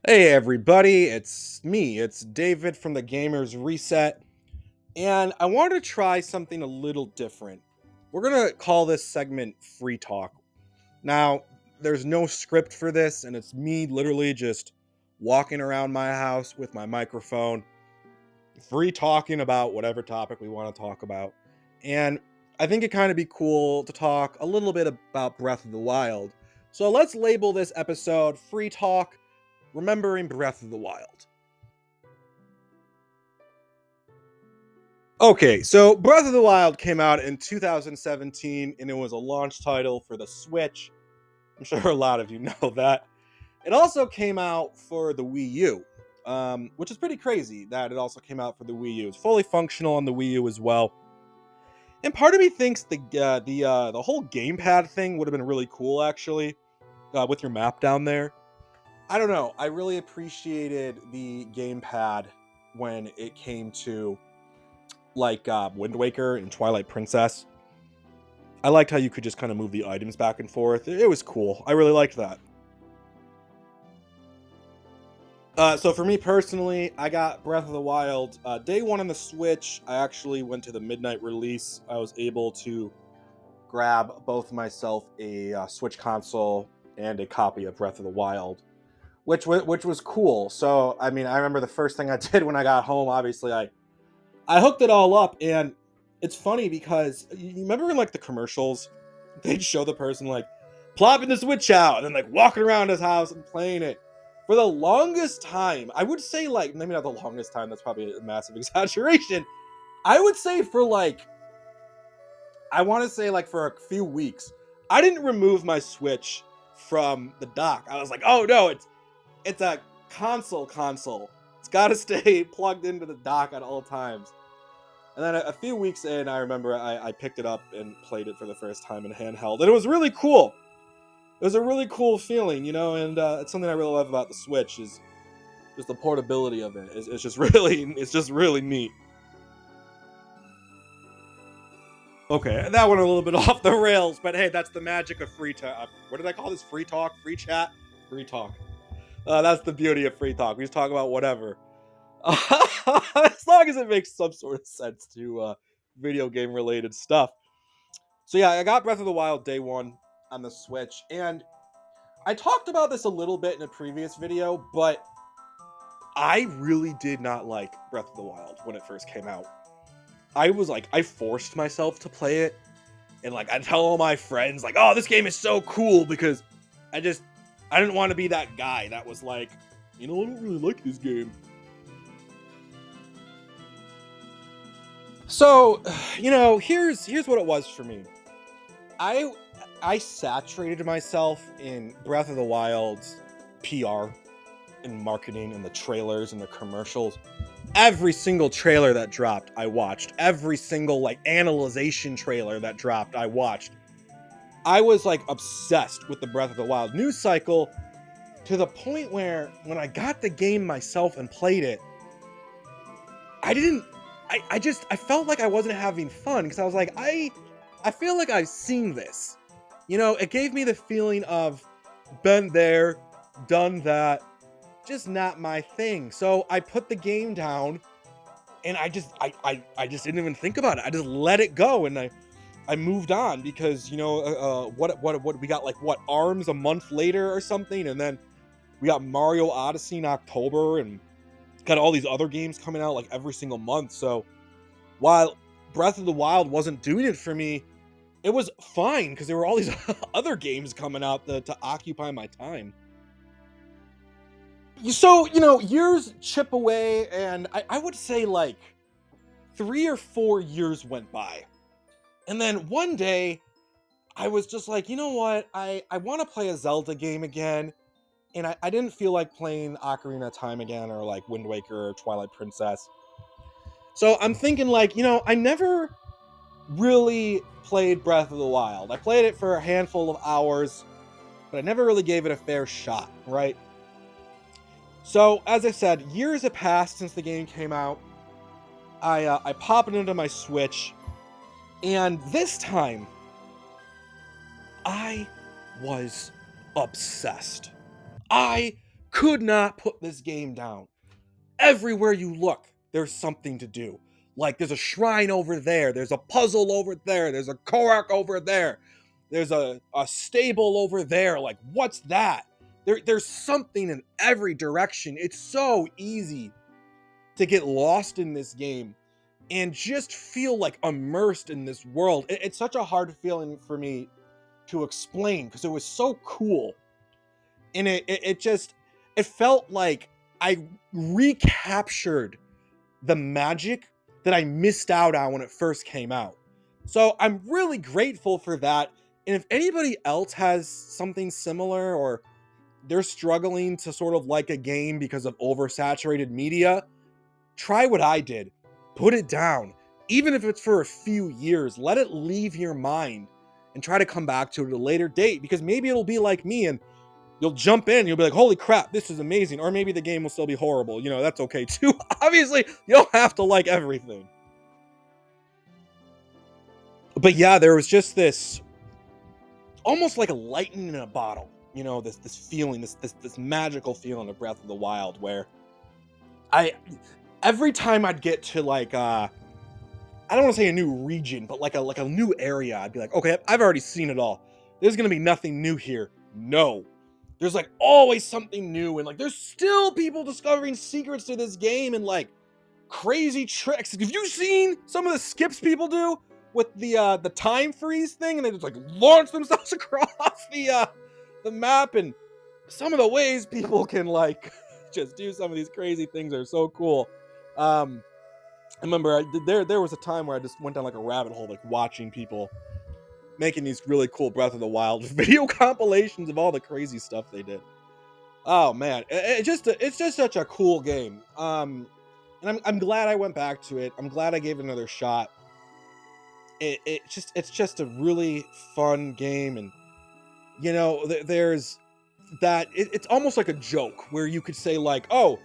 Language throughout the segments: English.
Hey everybody, it's me. It's David from the Gamers Reset, and I wanted to try something a little different. We're going to call this segment Free Talk. Now, there's no script for this, and it's me literally just walking around my house with my microphone, free talking about whatever topic we want to talk about. And I think it kind of be cool to talk a little bit about Breath of the Wild. So let's label this episode Free Talk Remembering Breath of the Wild. Okay, so Breath of the Wild came out in 2017 and it was a launch title for the Switch. I'm sure a lot of you know that. It also came out for the Wii U, which is pretty crazy that it also came out for the Wii U. It's fully functional on the Wii U as well. And part of me thinks the whole gamepad thing would have been really cool actually, with your map down there. I don't know. I really appreciated the gamepad when it came to Wind Waker and Twilight Princess. I liked how you could just kind of move the items back and forth. It was cool. I really liked that. So for me personally, I got Breath of the Wild day one on the Switch. I actually went to the midnight release. I was able to grab both myself a Switch console and a copy of Breath of the Wild, which was cool. So I mean, I remember the first thing I did when I got home. Obviously, I hooked it all up, and it's funny because you remember in like the commercials, they'd show the person like plopping the Switch out and then like walking around his house and playing it. For the longest time, I would say like maybe not the longest time. That's probably a massive exaggeration. I would say for like I want to say like for a few weeks, I didn't remove my Switch from the dock. I was like, oh no, it's a console. It's got to stay plugged into the dock at all times. And then a few weeks in, I remember I picked it up and played it for the first time in handheld, and it was really cool. It was a really cool feeling, and it's something I really love about the Switch is just the portability of it. It's just really neat. Okay, that went a little bit off the rails, but hey, that's the magic of free talk. What did I call this? Free talk, free chat, free talk. That's the beauty of free talk. We just talk about whatever, as long as it makes some sort of sense to video game related stuff. So yeah, I got Breath of the Wild day one on the Switch, and I talked about this a little bit in a previous video, but I really did not like Breath of the Wild when it first came out. I was like, I forced myself to play it, and like I tell all my friends, like, oh, this game is so cool because I just I didn't want to be that guy that was like, I don't really like this game. So, here's what it was for me. I I saturated myself in Breath of the Wild's PR and marketing and the trailers and the commercials. Every single trailer that dropped, I watched. Every single like analyzation trailer that dropped, I watched. I was like obsessed with the Breath of the Wild news cycle to the point where when I got the game myself and played it, I didn't I felt like I wasn't having fun because I was like, I feel like I've seen this. It gave me the feeling of been there, done that, just not my thing. So I put the game down and I just didn't even think about it. I just let it go and I moved on because what we got like what Arms a month later or something, and then we got Mario Odyssey in October and got all these other games coming out like every single month. So while Breath of the Wild wasn't doing it for me, it was fine because there were all these other games coming out to occupy my time. So, years chip away, and I would say like 3 or 4 years went by. And then one day, I was just like, you know what? I want to play a Zelda game again. And I didn't feel like playing Ocarina of Time again or like Wind Waker or Twilight Princess. So I'm thinking, like, I never really played Breath of the Wild. I played it for a handful of hours, but I never really gave it a fair shot, right? So, as I said, years have passed since the game came out. I pop it into my Switch, and this time I was obsessed. I could not put this game down. Everywhere you look, there's something to do. Like there's a shrine over there, there's a puzzle over there, there's a Korok over there, there's a stable over there. Like, what's that? There's something in every direction. It's so easy to get lost in this game and just feel like immersed in this world. It's such a hard feeling for me to explain because it was so cool. And it felt like I recaptured the magic that I missed out on when it first came out. So I'm really grateful for that. And if anybody else has something similar, or they're struggling to sort of like a game because of oversaturated media, try what I did. Put it down. Even if it's for a few years, let it leave your mind and try to come back to it at a later date, because maybe it'll be like me and you'll jump in, you'll be like, holy crap, this is amazing. Or maybe the game will still be horrible. You know, that's okay too. Obviously, you don't have to like everything. But yeah, there was just this almost like a lightning in a bottle. You know, this feeling, this magical feeling of Breath of the Wild, where I every time I'd get to like I don't want to say a new region, but like a new area, I'd be like, okay, I've already seen it all. There's gonna be nothing new here. No. There's like always something new, and like there's still people discovering secrets to this game and like crazy tricks. Have you seen some of the skips people do with the time freeze thing, and they just like launch themselves across the map? And some of the ways people can like just do some of these crazy things are so cool. I remember there was a time where I just went down like a rabbit hole, like watching people making these really cool Breath of the Wild video compilations of all the crazy stuff they did. Oh man, it's just such a cool game. And I'm glad I went back to it. I'm glad I gave it another shot. It's just a really fun game, and you know, there's that. It's almost like a joke where you could say like, oh,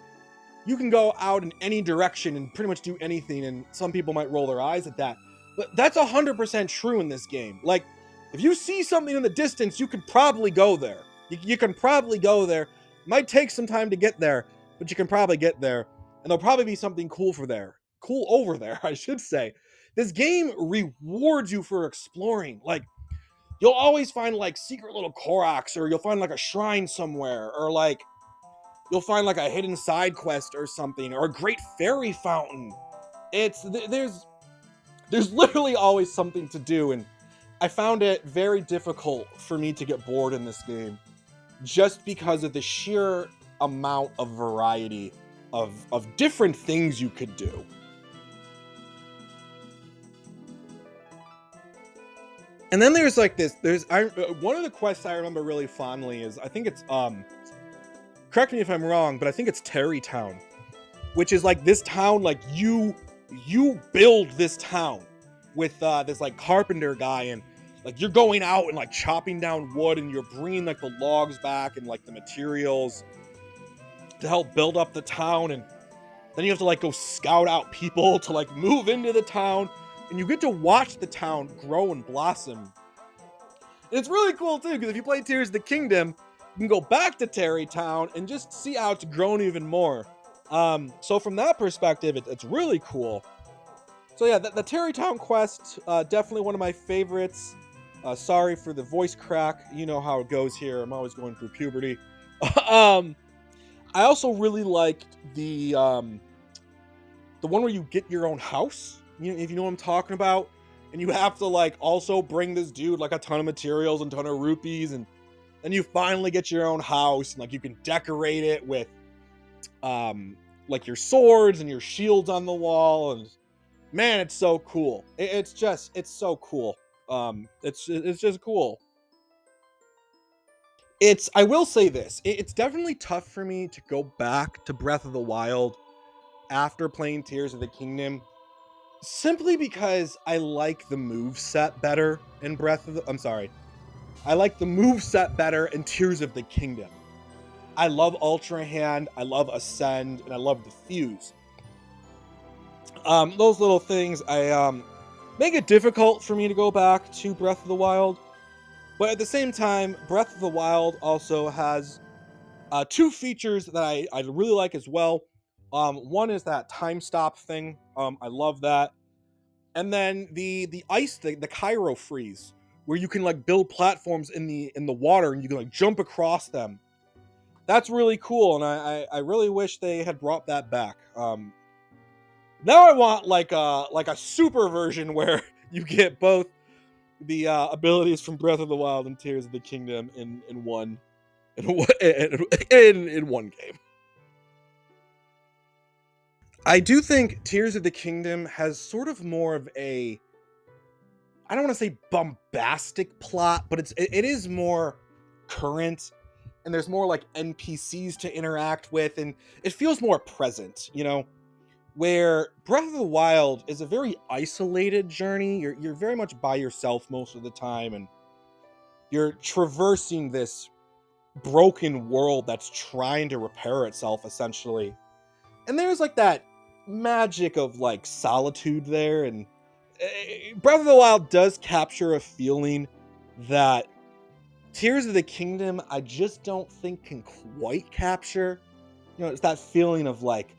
you can go out in any direction and pretty much do anything, and some people might roll their eyes at that, but that's 100% true in this game. Like, if you see something in the distance, you could probably go there. You can probably go there. Might take some time to get there, but you can probably get there, and there'll probably be something cool over there, I should say. This game rewards you for exploring. Like, you'll always find like secret little Koroks, or you'll find like a shrine somewhere, or like you'll find like a hidden side quest or something, or a great fairy fountain. There's literally always something to do, and I found it very difficult for me to get bored in this game just because of the sheer amount of variety of different things you could do. And then there's like one of the quests I remember really fondly is, I think it's correct me if I'm wrong, but I think it's Tarrey Town, which is like this town, like you build this town with this like carpenter guy, and like you're going out and like chopping down wood, and you're bringing like the logs back and like the materials to help build up the town. And then you have to like go scout out people to like move into the town, and you get to watch the town grow and blossom. And it's really cool too, because if you play Tears of the Kingdom, you can go back to Tarrey Town and just see how it's grown even more. So from that perspective, it's really cool. So yeah, the Tarrey Town quest, definitely one of my favorites. Sorry for the voice crack. You know how it goes here. I'm always going through puberty. I also really liked the one where you get your own house. If you know what I'm talking about, and you have to like also bring this dude like a ton of materials and ton of rupees, and then you finally get your own house, and like you can decorate it with like your swords and your shields on the wall, and man, it's so cool. It's so cool. It's just cool. I will say this, it's definitely tough for me to go back to Breath of the Wild after playing Tears of the Kingdom, simply because I like the move set better in I like the move set better in Tears of the Kingdom. I love Ultra Hand, I love Ascend, and I love the Fuse. Those little things make it difficult for me to go back to Breath of the Wild, but at the same time, Breath of the Wild also has Two features that I really like as well. One is that time stop thing. I love that. And then the ice thing, the Cairo freeze, where you can like build platforms in the water and you can like jump across them. That's really cool, and I really wish they had brought that back. Now I want like a super version where you get both the abilities from Breath of the Wild and Tears of the Kingdom in one in one game. I do think Tears of the Kingdom has sort of more of a, I don't want to say bombastic plot, but it is more current, and there's more like NPCs to interact with, and it feels more present, you know, where Breath of the Wild is a very isolated journey. You're very much by yourself most of the time, and you're traversing this broken world that's trying to repair itself essentially. And there's like that magic of like solitude there, and Breath of the Wild does capture a feeling that Tears of the Kingdom I just don't think can quite capture. You know, it's that feeling of like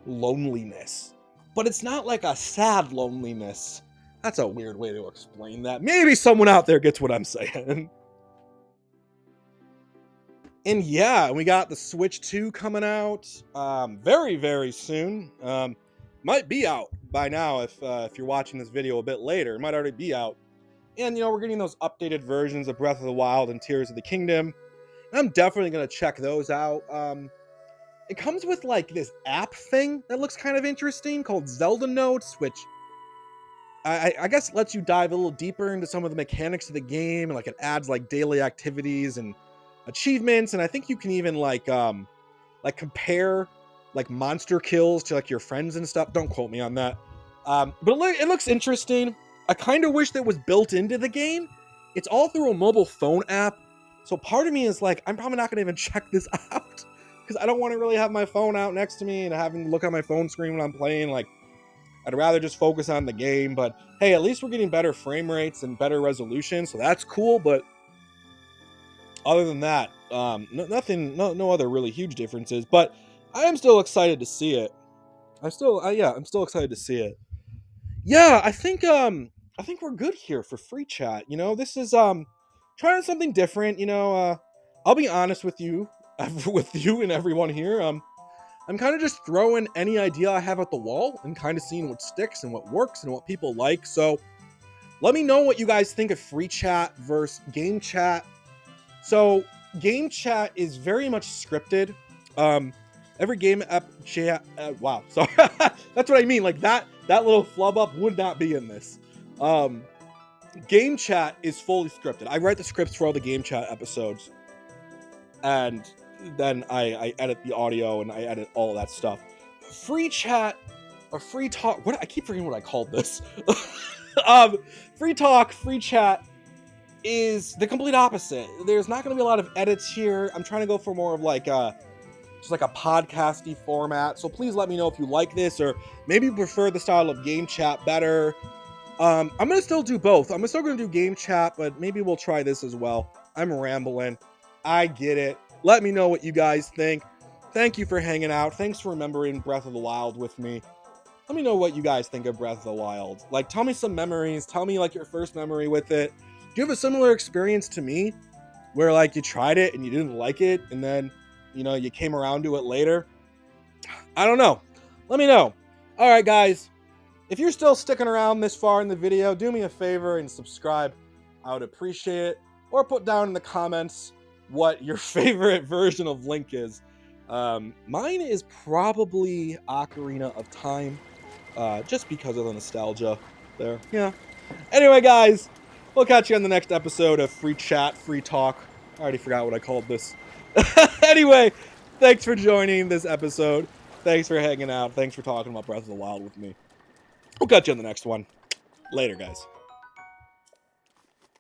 loneliness, but it's not like a sad loneliness. That's a weird way to explain that. Maybe someone out there gets what I'm saying. And yeah, we got the Switch 2 coming out very, very soon. Might be out by now if you're watching this video a bit later. It might already be out. And, you know, we're getting those updated versions of Breath of the Wild and Tears of the Kingdom. And I'm definitely going to check those out. It comes with, like, this app thing that looks kind of interesting called Zelda Notes, which I guess lets you dive a little deeper into some of the mechanics of the game. And, like, it adds, like, daily activities and achievements. And I think you can even, like compare, like, monster kills to, like, your friends and stuff. Don't quote me on that. But it looks interesting. I kind of wish that was built into the game. It's all through a mobile phone app. So part of me is like, I'm probably not going to even check this out because I don't want to really have my phone out next to me and having to look at my phone screen when I'm playing. Like, I'd rather just focus on the game. But hey, at least we're getting better frame rates and better resolution. So that's cool. But other than that, no other really huge differences. But I am still excited to see it. I'm still excited to see it. Yeah, I think we're good here for free chat. You know, this is trying something different. You know, I'll be honest with you, with you and everyone here. I'm kind of just throwing any idea I have at the wall and kind of seeing what sticks and what works and what people like. So let me know what you guys think of free chat versus game chat. So game chat is very much scripted. Every game app chat. Wow, sorry, that's what I mean. Like that little flub up would not be in this. Game chat is fully scripted. I write the scripts for all the game chat episodes, and then I edit the audio and I edit all of that stuff. Free chat or free talk. What I keep forgetting what I called this. Free talk, free chat is the complete opposite. There's not going to be a lot of edits here. I'm trying to go for more of like just like a podcasty format. So please let me know if you like this or maybe you prefer the style of game chat better. I'm gonna still do both. I'm still gonna do game chat, but maybe we'll try this as well. I'm rambling. I get it. Let me know what you guys think. Thank you for hanging out. Thanks for remembering Breath of the Wild with me. Let me know what you guys think of Breath of the Wild. Like, tell me some memories. Tell me like your first memory with it. Do you have a similar experience to me where like you tried it and you didn't like it and then, you know, you came around to it later? I don't know. Let me know. All right, guys. If you're still sticking around this far in the video, do me a favor and subscribe. I would appreciate it. Or put down in the comments what your favorite version of Link is. Mine is probably Ocarina of Time. Just because of the nostalgia there. Yeah. Anyway, guys, we'll catch you on the next episode of Free Chat, Free Talk. I already forgot what I called this. Anyway, thanks for joining this episode. Thanks for hanging out. Thanks for talking about Breath of the Wild with me. We'll catch you on the next one. Later, guys.